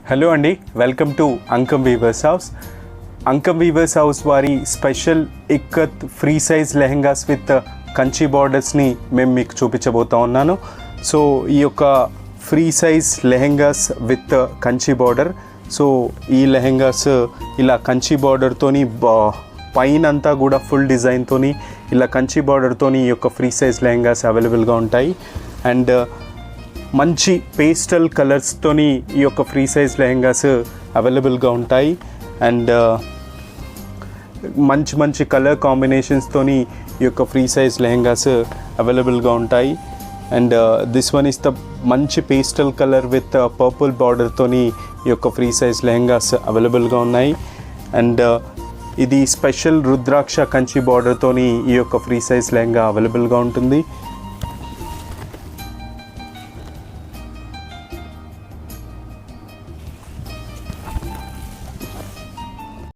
Hello అండి, welcome to Ankam weavers house. Ankam weavers house వారి special ikat free size lehengas with Kanchi బార్డర్స్ని మేము మీకు చూపించబోతా ఉన్నాను. సో ఈ యొక్క free size lehengas with Kanchi border. So ఈ లెహెంగాస్ ఇలా కంచి బార్డర్తోని పైన అంతా కూడా ఫుల్ డిజైన్తోని ఇలా కంచి బార్డర్తోని ఈ యొక్క ఫ్రీ సైజ్ లెహెంగాస్ అవైలబుల్గా ఉంటాయి. అండ్ మంచి పేస్టల్ కలర్స్తోని ఈ యొక్క ఫ్రీ సైజ్ లెహెంగాస్ అవైలబుల్గా ఉంటాయి. అండ్ మంచి మంచి కలర్ కాంబినేషన్స్తోని ఈ యొక్క ఫ్రీ సైజ్ లెహెంగాస్ అవైలబుల్గా ఉంటాయి. And this one is the మంచి పేస్టల్ కలర్ విత్ పర్పుల్ బార్డర్తోని ఈ యొక్క ఫ్రీ సైజ్ లెహెంగాస్ అవైలబుల్గా ఉన్నాయి. అండ్ ఇది స్పెషల్ రుద్రాక్ష కంచి బార్డర్తోని ఈ యొక్క ఫ్రీ సైజ్ లెహెంగా అవైలబుల్గా ఉంటుంది.